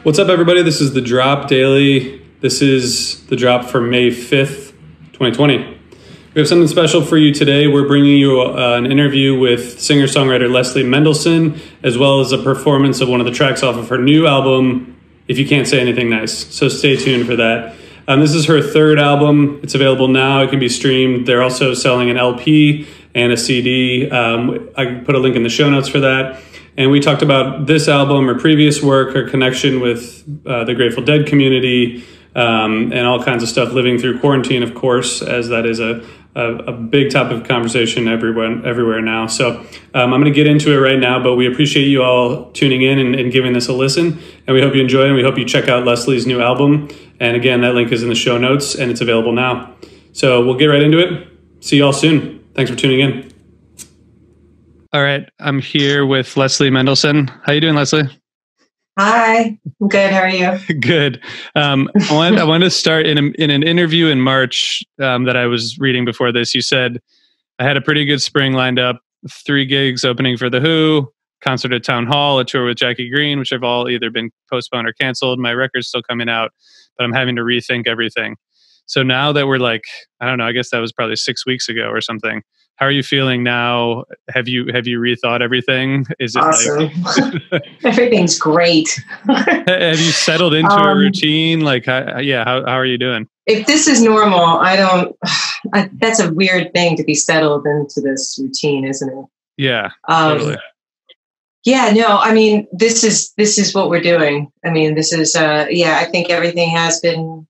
What's up, everybody? This is The Drop Daily. This is The Drop for May 5th, 2020. We have something special for you today. We're bringing you an interview with singer-songwriter Leslie Mendelson, as well as a performance of one of the tracks off of her new album, If You Can't Say Anything Nice. So stay tuned for that. This is her third album. It's available now. It can be streamed. They're also selling an LP and a CD. I put a link in the show notes for that. And we talked about this album, her previous work, her connection with the Grateful Dead community, and all kinds of stuff, living through quarantine, of course, as that is a big topic of conversation everywhere now. So I'm going to get into it right now, but we appreciate you all tuning in and giving this a listen. And we hope you enjoy, and we hope you check out Leslie's new album. And again, that link is in the show notes, and it's available now. So we'll get right into it. See you all soon. Thanks for tuning in. All right, I'm here with Leslie Mendelson. How you doing, Leslie? Hi, I'm good. How are you? Good. I wanted to start in an interview in March that I was reading before this. You said, I had a pretty good spring lined up, 3 gigs opening for The Who, concert at Town Hall, a tour with Jackie Green, which have all either been postponed or canceled. My record's still coming out, but I'm having to rethink everything. So now that we're like, I don't know, I guess that was probably 6 weeks ago or something. How are you feeling now? Have you rethought everything? Is it awesome? Everything's great. Have you settled into a routine? Like, how are you doing? If this is normal, that's a weird thing to be settled into this routine, isn't it? Yeah, totally. Yeah, no, I mean, this is what we're doing. I mean, this is, I think everything has been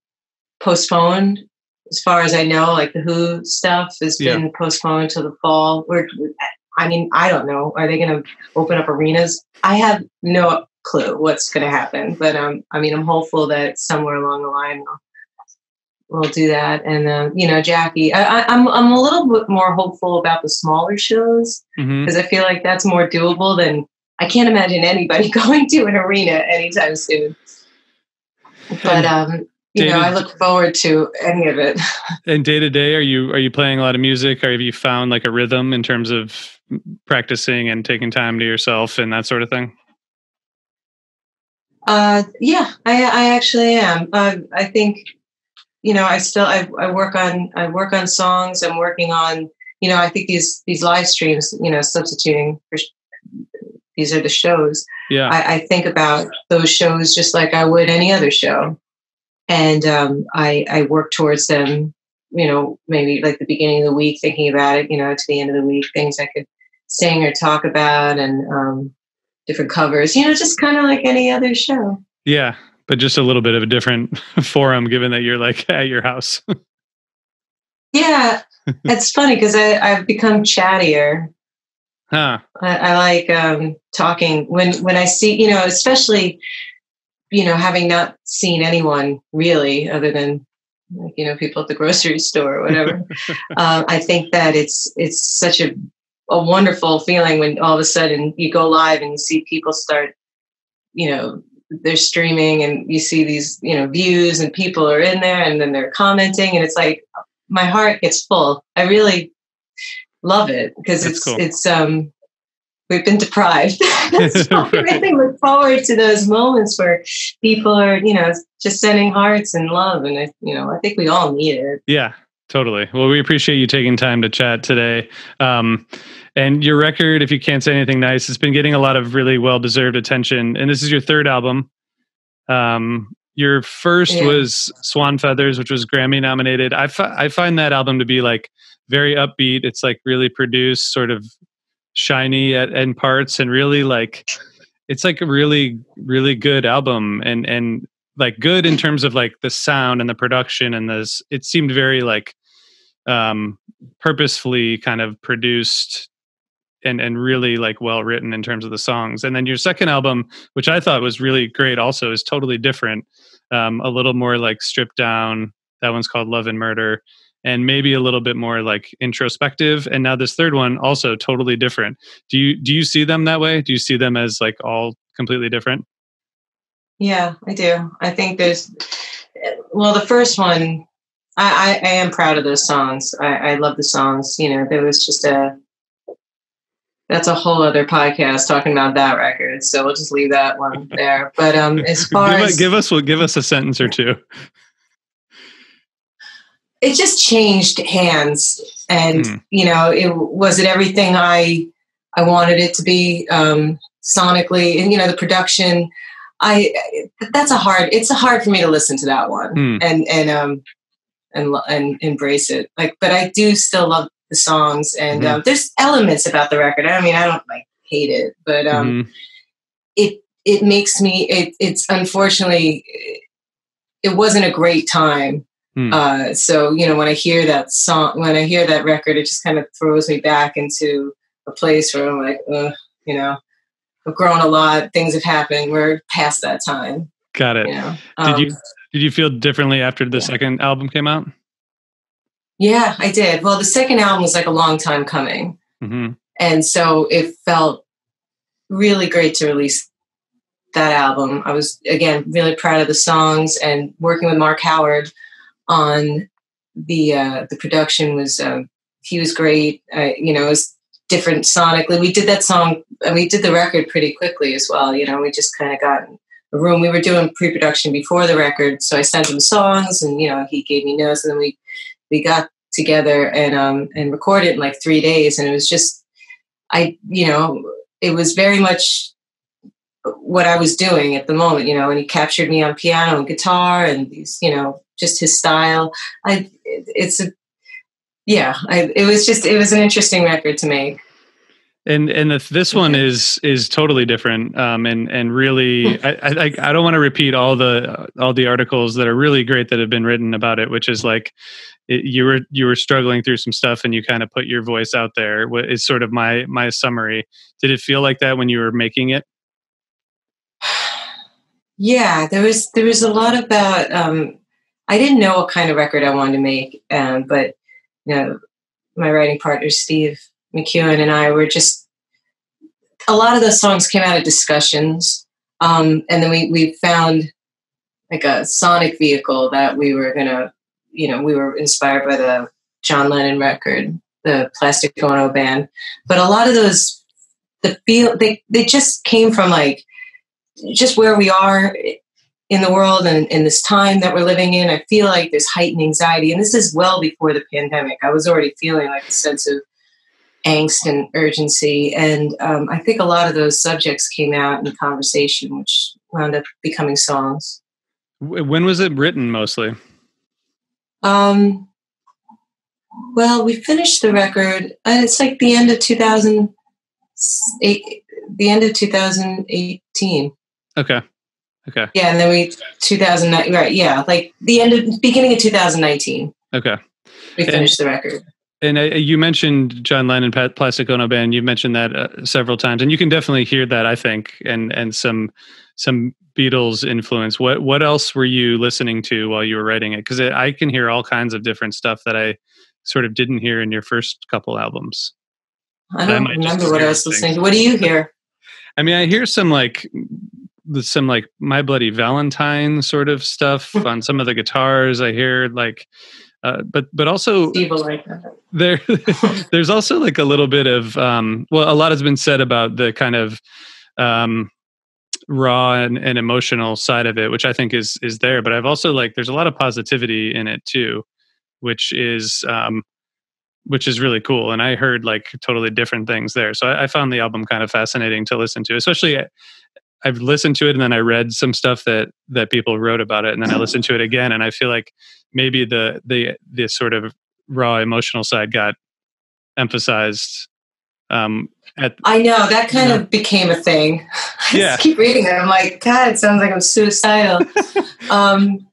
postponed. As far as I know, like the Who stuff has been postponed to the fall. I don't know. Are they going to open up arenas? I have no clue what's going to happen. But I'm hopeful that somewhere along the line we'll do that. And Jackie, I'm a little bit more hopeful about the smaller shows because I feel like that's more doable than I can't imagine anybody going to an arena anytime soon. But I look forward to any of it. And day to day, are you playing a lot of music, or have you found like a rhythm in terms of practicing and taking time to yourself and that sort of thing? I actually am. I think, I work on songs. I'm working on, I think these live streams, substituting for, these are the shows. Yeah. I think about those shows just like I would any other show. And I work towards them, maybe like the beginning of the week, thinking about it, to the end of the week, things I could sing or talk about and different covers, just kind of like any other show. Yeah, but just a little bit of a different forum, given that you're like at your house. Yeah, it's funny because I've become chattier. Huh. I like talking when I see, especially... having not seen anyone really other than, people at the grocery store or whatever, I think that it's such a wonderful feeling when all of a sudden you go live and you see people start, they're streaming and you see these, views and people are in there and then they're commenting and it's like my heart gets full. I really love it because it's we've been deprived. So I really look forward to those moments where people are, just sending hearts and love. And, I think we all need it. Yeah, totally. Well, we appreciate you taking time to chat today. And your record, If You Can't Say Anything Nice, it's been getting a lot of really well-deserved attention. And this is your third album. Your first was Swan Feathers, which was Grammy nominated. I find that album to be like very upbeat. It's like really produced, sort of shiny at end parts, and really like it's like a really, really good album and like good in terms of like the sound and the production and this. It seemed very like purposefully kind of produced and really like well written in terms of the songs. And then your second album, which I thought was really great also, is totally different, a little more like stripped down. That one's called Love and Murder. And maybe a little bit more like introspective. And now this third one, also totally different. Do you see them that way? Do you see them as like all completely different? Yeah, I do. I think the first one, I am proud of those songs. I love the songs. There was just that's a whole other podcast talking about that record. So we'll just leave that one there. But as far give us a sentence or two. It just changed hands, and it wasn't everything I wanted it to be sonically, and the production. It's hard for me to listen to that one and embrace it. But I do still love the songs, and there's elements about the record. I mean, I don't hate it, but it makes me. It's unfortunately, it wasn't a great time. So when I hear that song, when I hear that record, it just kind of throws me back into a place where I'm like, I've grown a lot. Things have happened. We're past that time. Got it. Did you feel differently after the second album came out? Yeah, I did. Well, the second album was a long time coming. And so it felt really great to release that album. I was, again, really proud of the songs, and working with Mark Howard on the production was, he was great. It was different sonically. We did that song, and we did the record pretty quickly as well. We just kind of got in a room. We were doing pre-production before the record. So I sent him songs, and, he gave me notes, and then we got together and recorded in 3 days. And it was just, it was very much what I was doing at the moment, and he captured me on piano and guitar, and these, just his style. It was an interesting record to make. And this one is totally different. And really, I don't want to repeat all the articles that are really great that have been written about it, which is you were struggling through some stuff, and you kind of put your voice out there. Is sort of my summary. Did it feel like that when you were making it? Yeah, there was a lot about. I didn't know what kind of record I wanted to make, but my writing partner Steve McEwen and I were just. A lot of those songs came out of discussions, and then we found a sonic vehicle that we were gonna. We were inspired by the John Lennon record, the Plastic Ono Band, but a lot of those, they just came from just where we are in the world and in this time that we're living in. I feel like there's heightened anxiety, and this is well before the pandemic. I was already feeling a sense of angst and urgency, and I think a lot of those subjects came out in conversation, which wound up becoming songs. When was it written mostly? Well, we finished the record, and it's the end of 2008, the end of 2018. Okay. Yeah, and then 2009, right? Yeah, beginning of 2019. Okay. We finished the record. And you mentioned John Lennon, Plastic Ono Band. You've mentioned that several times, and you can definitely hear that, I think, and some Beatles influence. What else were you listening to while you were writing it? Because I can hear all kinds of different stuff that I sort of didn't hear in your first couple albums. I don't remember what I was listening to. What do you hear? I mean, I hear some My Bloody Valentine sort of stuff on some of the guitars. I hear but also there's also a little bit of a lot has been said about the kind of raw and emotional side of it, which I think is there. But I've also there's a lot of positivity in it too, which is really cool. And I heard totally different things there. So I found the album kind of fascinating to listen to, especially I've listened to it and then I read some stuff that people wrote about it, and then I listened to it again, and I feel like maybe the sort of raw emotional side got emphasized. I know that kind of became a thing. I just keep reading it. I'm like, God, it sounds like I'm suicidal. And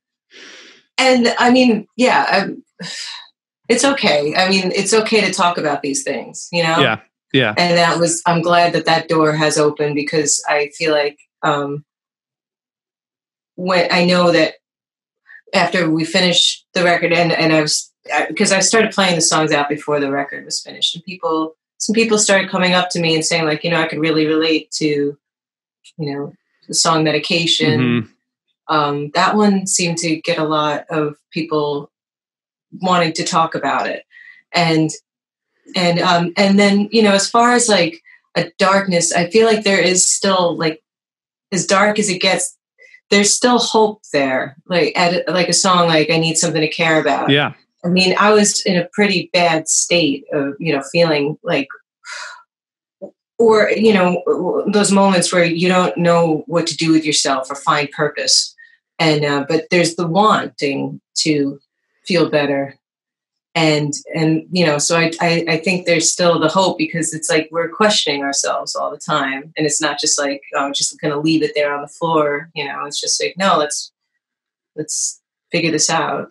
I mean, it's okay. I mean, it's okay to talk about these things, Yeah. Yeah. And I'm glad that door has opened, because I feel like when I know that after we finished the record, and because I started playing the songs out before the record was finished, and some people started coming up to me and saying I could really relate to, the song Medication. Mm-hmm. That one seemed to get a lot of people wanting to talk about it. And then, as far as a darkness. I feel like there is still, like, as dark as it gets, there's still hope there. Like like a song like I Need Something to Care About. Yeah. I mean, I was in a pretty bad state of, feeling like, or, those moments where you don't know what to do with yourself or find purpose. And, but there's the wanting to feel better. And, so I think there's still the hope, because it's like, we're questioning ourselves all the time. And it's not just like, oh, I'm just going to leave it there on the floor. It's just like, no, let's figure this out.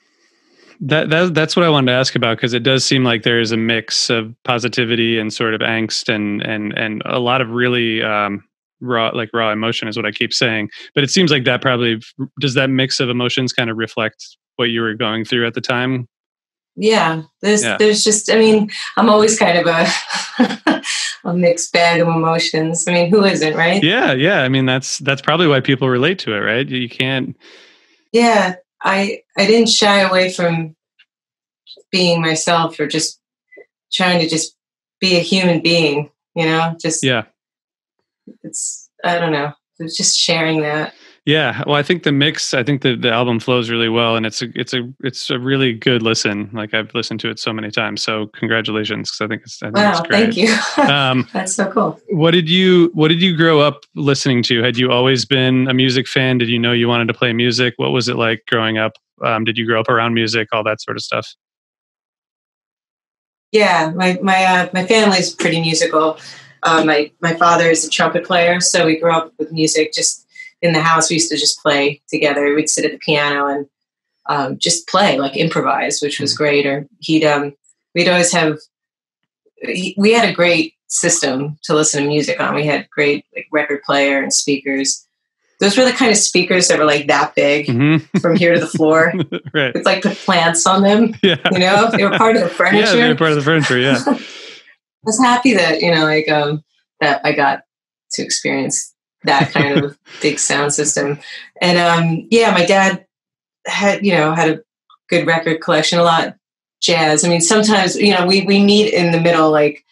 That's what I wanted to ask about, because it does seem like there is a mix of positivity and sort of angst and a lot of really raw emotion is what I keep saying. But it seems like that probably does that mix of emotions kind of reflect what you were going through at the time? Yeah, there's just, I mean, I'm always kind of a mixed bag of emotions. I mean, who isn't, right? Yeah. I mean, that's probably why people relate to it, right? You can't. Yeah. I didn't shy away from being myself, or just trying to just be a human being, just, yeah, I don't know. It's just sharing that. Yeah. Well, I think the album flows really well, and it's a really good listen. Like, I've listened to it so many times. So congratulations. Cause I think it's great. Thank you. That's so cool. What did you grow up listening to? Had you always been a music fan? Did you know you wanted to play music? What was it like growing up? Did you grow up around music, all that sort of stuff? Yeah. My family's pretty musical. My father is a trumpet player. So we grew up with music just in the house. We used to just play together. We'd sit at the piano and just play, like improvise, which was great. Or we'd always have, we had a great system to listen to music on. We had great record player and speakers. Those were the kind of speakers that were like that big from here to the floor. Right. With like put plants on them. Yeah. They were part of the furniture. Yeah, they were part of the furniture. Yeah. I was happy that, that I got to experience that kind of big sound system. And my dad had a good record collection, a lot jazz. I mean, sometimes, we meet in the middle, like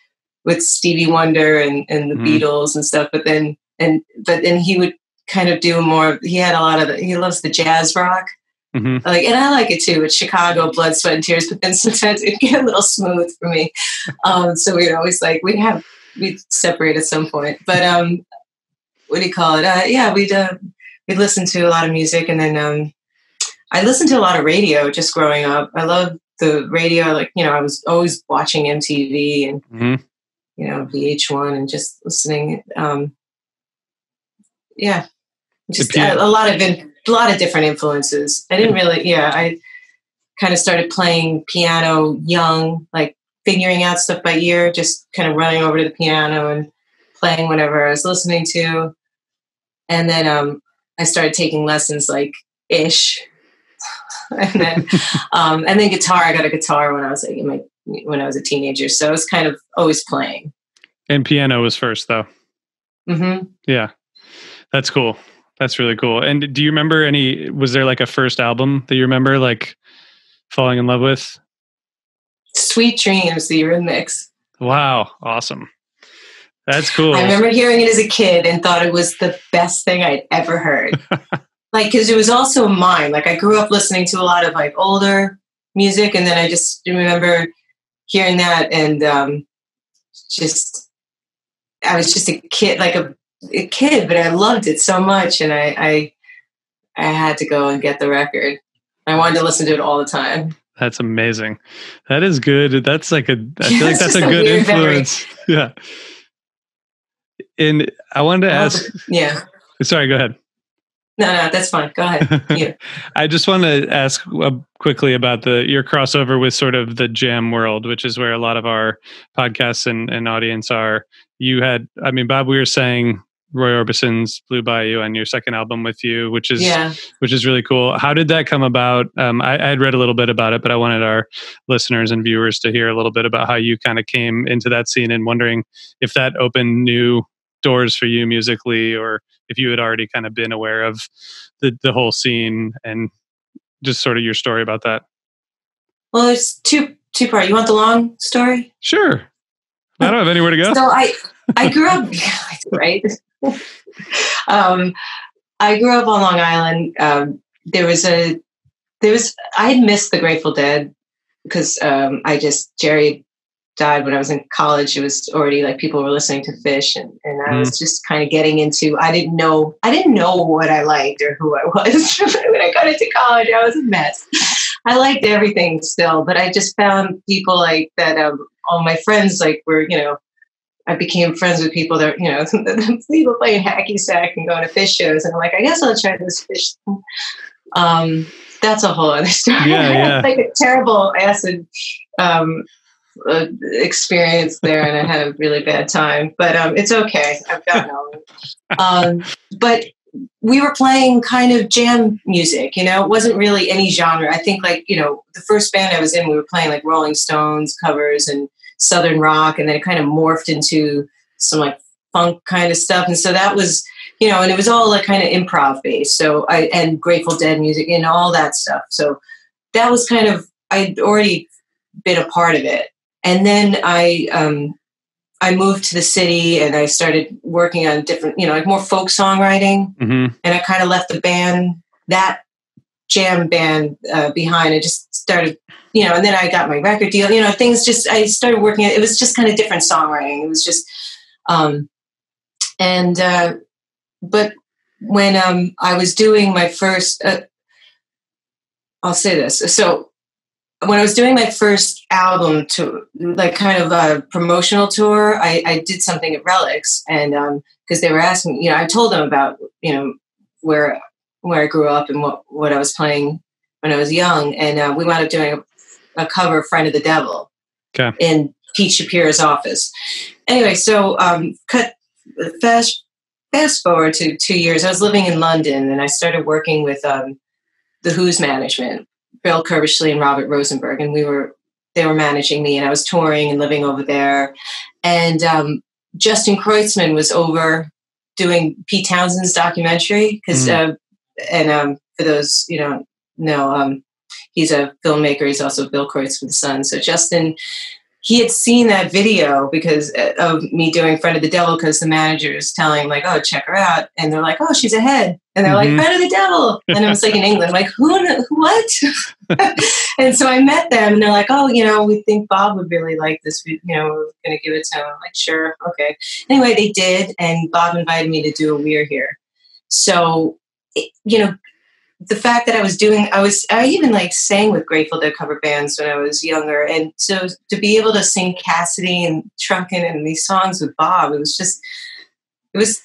with Stevie Wonder and the Beatles and stuff, but then he would kind of do more, he loves the jazz rock. And I like it too. It's Chicago, Blood, Sweat and Tears, but then sometimes it'd get a little smooth for me. So we'd always we'd separate at some point, but what do you call it? We'd listen to a lot of music, and then I listened to a lot of radio just growing up. I loved the radio. I was always watching MTV and VH1 and just listening. Just a lot of different influences. I didn't really. I kind of started playing piano young, like figuring out stuff by ear, just kind of running over to the piano and playing whatever I was listening to. And then I started taking lessons like ish. and then guitar. I got a guitar when I was when I was a teenager. So I was kind of always playing. And piano was first though. Yeah. That's cool. That's really cool. And do you remember was there like a first album that you remember like falling in love with? Sweet Dreams, the Eurythmics. Wow. Awesome. That's cool. I remember hearing it as a kid and thought it was the best thing I'd ever heard. Because it was also mine. Like, I grew up listening to a lot of older music, and then I just remember hearing that, and I was just a kid, like a kid, but I loved it so much, and I had to go and get the record. I wanted to listen to it all the time. That's amazing. That is good. That's I feel like that's a good influence. Yeah. And I wanted to ask. Yeah. Sorry, go ahead. No, that's fine. Go ahead. Yeah. I just want to ask quickly about your crossover with sort of the jam world, which is where a lot of our podcasts and audience are. You had, Bob, we were saying Roy Orbison's Blue Bayou on your second album with you, which is really cool. How did that come about? I had read a little bit about it, but I wanted our listeners and viewers to hear a little bit about how you kind of came into that scene, and wondering if that opened new doors for you musically, or if you had already kind of been aware of the whole scene, and just sort of your story about that. Well, there's two part. You want the long story? Sure. I don't have anywhere to go. So I grew up, right? I grew up on Long Island. I had missed the Grateful Dead because Jerry died when I was in college. It was already like people were listening to Fish, and I was just kind of getting into. I didn't know what I liked or who I was. When I got into college, I was a mess. I liked everything still, but I just found people like that. All my friends were, I became friends with people that, people playing hacky sack and going to Fish shows, and I'm like, I guess I'll try this Fish thing. That's a whole other story. Yeah. Like a terrible acid experience there, and I had a really bad time. But it's okay. I've gotten over it. But we were playing kind of jam music. It wasn't really any genre. I think the first band I was in, we were playing like Rolling Stones covers and Southern rock, and then it kind of morphed into some like funk kind of stuff. And so that was, and it was all like kind of improv based. And Grateful Dead music and all that stuff. So that was kind of, I'd already been a part of it. And then I moved to the city and I started working on different, like more folk songwriting. And I kind of left the band, that jam band behind. I just started, and then I got my record deal, I started working. It was just kind of different songwriting. It was just, but when I was doing my first, I'll say this. So when I was doing my first album to like kind of a promotional tour, I did something at Relics, and because they were asking, I told them about, where I grew up and what I was playing when I was young, and we wound up doing a cover of "Friend of the Devil" in Pete Shapiro's office. Anyway, so fast forward to 2 years, I was living in London, and I started working with the Who's management, Bill Curbishley and Robert Rosenberg, and they were managing me, and I was touring and living over there. And Justin Kreutzmann was over doing Pete Townshend's documentary because, for those know, he's a filmmaker. He's also Bill Kreutzmann's son. So Justin, he had seen that video because of me doing Friend of the Devil, because the manager is telling like, oh, check her out. And they're like, oh, she's ahead. And they're like, Friend of the Devil. And I was like in England, like, what? And so I met them and they're like, oh, we think Bob would really like this. We're going to give it to him. I'm like, sure. Okay. Anyway, they did. And Bob invited me to do a We're Here. So, the fact that I even like sang with Grateful Dead cover bands when I was younger. And so to be able to sing Cassidy and Trunkin' and these songs with Bob, it was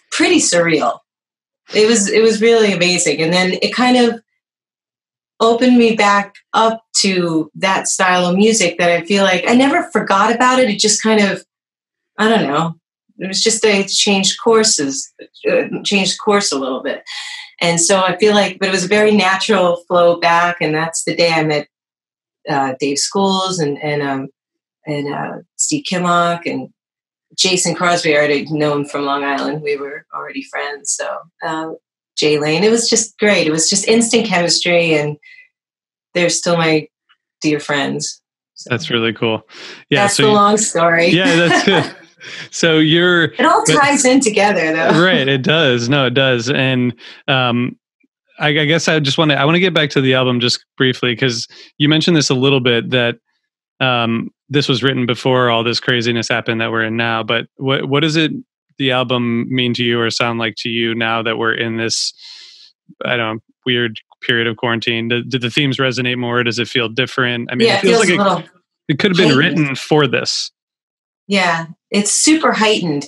pretty surreal. It was really amazing. And then it kind of opened me back up to that style of music that I feel like I never forgot about it. It just kind of, I don't know. It was just they changed course a little bit. And so I feel like, but it was a very natural flow back. And that's the day I met Dave Schools and Steve Kimmock and Jason Crosby. I already known from Long Island. We were already friends. So Jay Lane, it was just great. It was just instant chemistry, and they're still my dear friends. So that's really cool. Yeah, that's the long story. Yeah, that's it. So it all ties in together, though. Right, it does. No, it does. And I guess I want to get back to the album just briefly, because you mentioned this a little bit, that this was written before all this craziness happened that we're in now. But what does the album mean to you or sound like to you now that we're in this, I don't know, weird period of quarantine? Did the themes resonate more? Does it feel different? I mean, it feels like it could have been written for this. Yeah, it's super heightened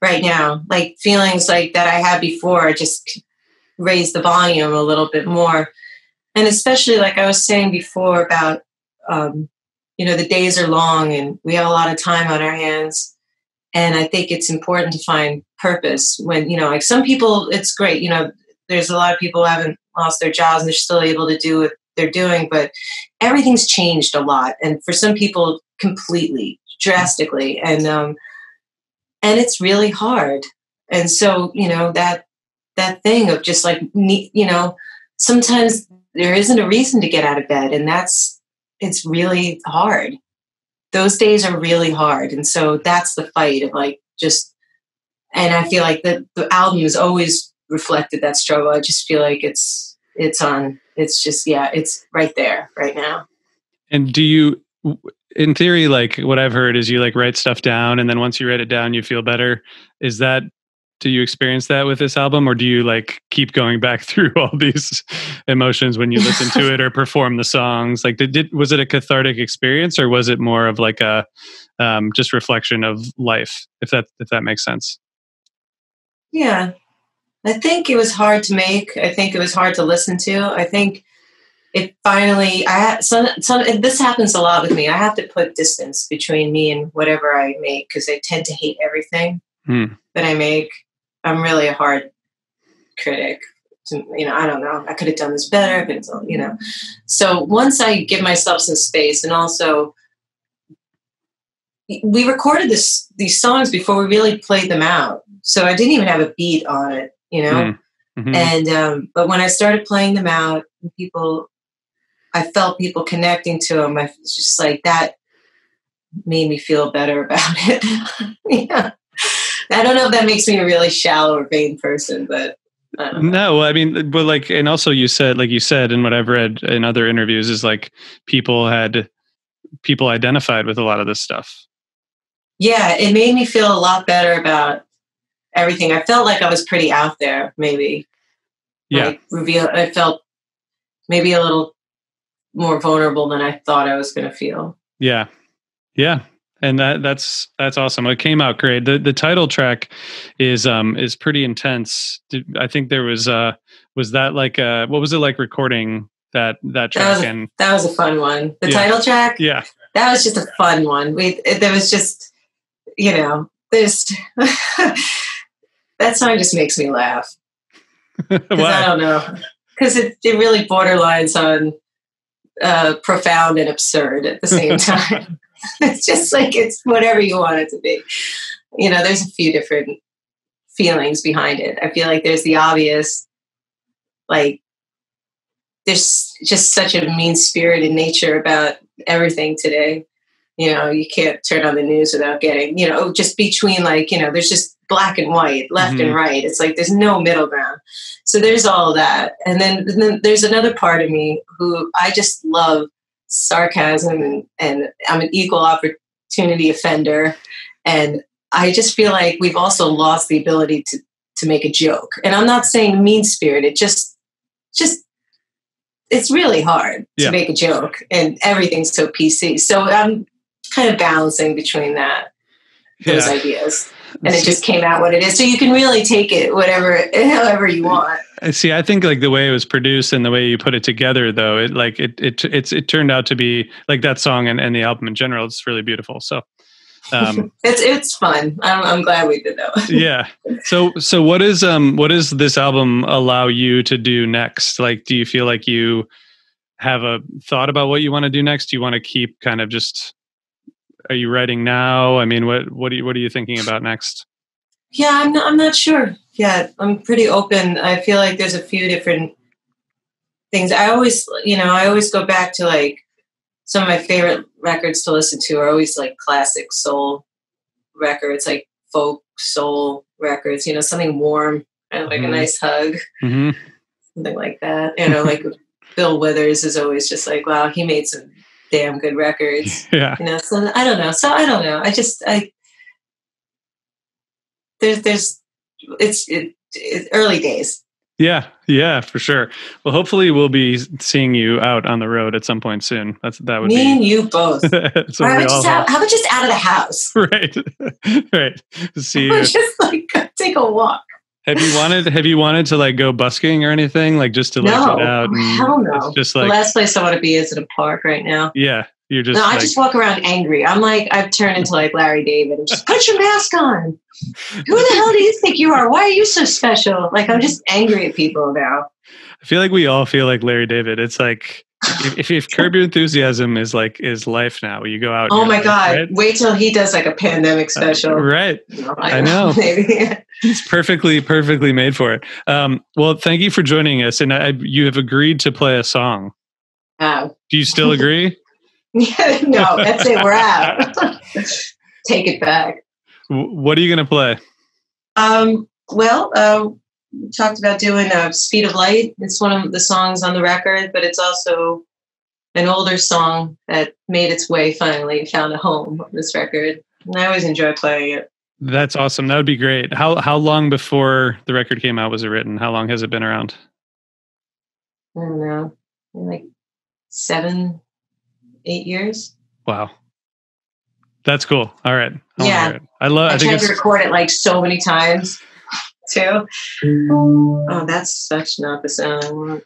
right now. Like feelings like that I had before, just raise the volume a little bit more. And especially like I was saying before about, the days are long and we have a lot of time on our hands. And I think it's important to find purpose when, like some people, it's great. There's a lot of people who haven't lost their jobs and they're still able to do what they're doing, but everything's changed a lot. And for some people completely, drastically. And it's really hard. And so, that thing of just like, sometimes there isn't a reason to get out of bed, and it's really hard. Those days are really hard. And so that's the fight of like, just I feel like the album has always reflected that struggle. I just feel like it's right there right now. And do you, in theory, like what I've heard is you like write stuff down, and then once you write it down, you feel better. Do you experience that with this album, or do you like keep going back through all these emotions when you listen to it or perform the songs? Like, was it a cathartic experience, or was it more of like a just reflection of life? If that makes sense. Yeah, I think it was hard to make. I think it was hard to listen to. I think it finally. I had this happens a lot with me. I have to put distance between me and whatever I make because I tend to hate everything that I make. I'm really a hard critic. I don't know. I could have done this better. So once I give myself some space, and also we recorded these songs before we really played them out. So I didn't even have a beat on it, Mm-hmm. And but when I started playing them out, I felt people connecting to them. I was just like, that made me feel better about it. Yeah. I don't know if that makes me a really shallow or vain person, but I don't know. No, I mean, but like, and also you said, and what I've read in other interviews is like people identified with a lot of this stuff. Yeah, it made me feel a lot better about everything. I felt like I was pretty out there, maybe. Yeah. I felt maybe a little more vulnerable than I thought I was going to feel. Yeah. Yeah. And that's awesome. It came out great. The title track is pretty intense. I think there was that like what was it like recording that track? That was a fun one. The title track? Yeah. That was just a fun one. There was just, there's that song just makes me laugh. I don't know. Because it really borderlines on profound and absurd at the same time. It's just like it's whatever you want it to be. There's a few different feelings behind it. I feel like there's the obvious, like there's just such a mean-spirited nature about everything today. You can't turn on the news without getting, just between there's just black and white, left and right. It's like there's no middle ground. So there's all that. And then there's another part of me who I just love sarcasm and I'm an equal opportunity offender. And I just feel like we've also lost the ability to make a joke. And I'm not saying mean-spirited, just it's really hard to make a joke and everything's so PC. So I'm kind of balancing between those ideas. And it just came out what it is. So you can really take it however you want. See, I think like the way it was produced and the way you put it together, though, it turned out to be like that song and the album in general. It's really beautiful. So it's fun. I'm glad we did that. Yeah. So what does this album allow you to do next? Like, do you feel like you have a thought about what you want to do next? Do you want to keep kind of just? Are you writing now? I mean, what are you thinking about next? Yeah, I'm not sure yet. I'm pretty open. I feel like there's a few different things. I always go back to like some of my favorite records to listen to are always like classic soul records, like folk soul records, something warm, kind of like a nice hug, something like that. Like Bill Withers is always just like, wow, he made some damn good records. Yeah. So I don't know. It's early days. Yeah, for sure. Well, hopefully we'll be seeing you out on the road at some point soon. That would me be and you both. How about just out of the house? Right. See you. Just like take a walk. Have you wanted to like go busking or anything? Like just to like get out? Hell no. It's just like the last place I want to be is in a park right now. Yeah. You're just I just walk around angry. I'm like, I've turned into like Larry David. Just put your mask on. Who the hell do you think you are? Why are you so special? Like, I'm just angry at people now. I feel like we all feel like Larry David. It's like, if Curb Your Enthusiasm is life now, you go out. Oh my God. Right? Wait till he does like a pandemic special. Right. I know. Maybe. It's perfectly made for it. Well, thank you for joining us. And you have agreed to play a song. Do you still agree? Yeah, no, that's it. We're out. Take it back. What are you going to play? We talked about doing Speed of Light. It's one of the songs on the record, but it's also an older song that made its way, finally found a home on this record. And I always enjoy playing it. That's awesome. That would be great. How long before the record came out was it written? How long has it been around? I don't know, like 7, 8 years. Wow. That's cool. All right. I tried to record it like so many times too. Oh, that's such not the sound I want.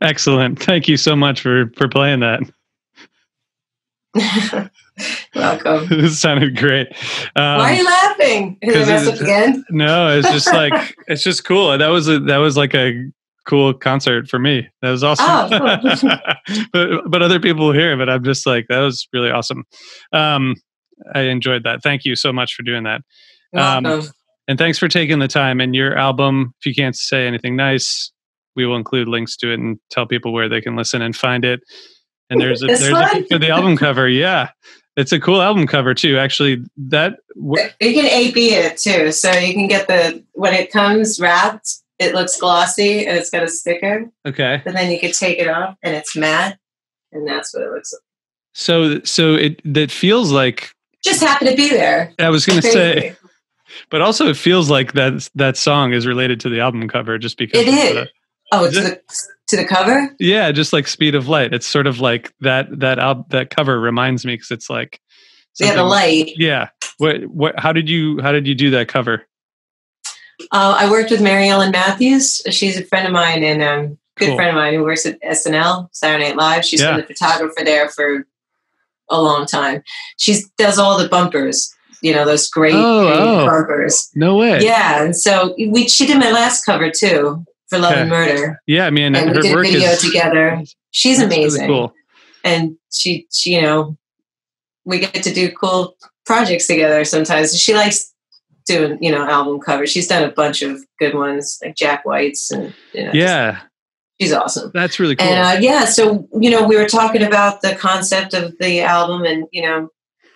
Excellent. Thank you so much for playing that. Welcome. This sounded great. Why are you laughing? Did I mess up again? No, it's just like, it's just cool. That was like a cool concert for me. That was awesome. Oh. but other people hear it, but I'm just like, that was really awesome. I enjoyed that. Thank you so much for doing that. Welcome. And thanks for taking the time. And your album, if you can't say anything nice, we will include links to it and tell people where they can listen and find it. And there's a picture of the album cover. Yeah. It's a cool album cover too. Actually, you can AB it too. So you can get when it comes wrapped, it looks glossy and it's got a sticker. Okay. But then you can take it off and it's matte, and that's what it looks like. So that feels like just happened to be there. I was going to say, but also it feels like that song is related to the album cover just because it is. To the cover? Yeah, just like Speed of Light. It's sort of like that cover reminds me because it's like the light. Yeah. How did you do that cover? I worked with Mary Ellen Matthews. She's a friend of mine and good friend of mine who works at SNL, Saturday Night Live. She's been the photographer there for a long time. She does all the bumpers, those great bumpers. No way. Yeah. And so she did my last cover too for Love and Murder. Yeah. I mean, and we did a video together. She's amazing. Really cool. And she, we get to do cool projects together sometimes. She likes doing, album covers. She's done a bunch of good ones like Jack White's and, she's awesome. That's really cool. And so, we were talking about the concept of the album and,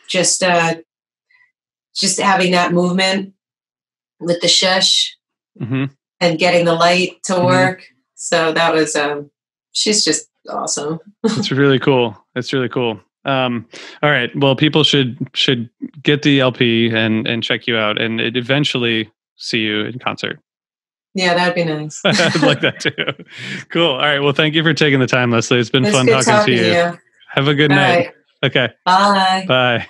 just having that movement with the shush and getting the light to work. So that was, she's just awesome. It's really cool. It's really cool. All right. Well, people should get the LP and check you out and eventually see you in concert. Yeah, that'd be nice. I'd like that too. Cool. All right. Well, thank you for taking the time, Leslie. It's been fun talking to you. Have a good night. Right. Okay. Bye. Bye.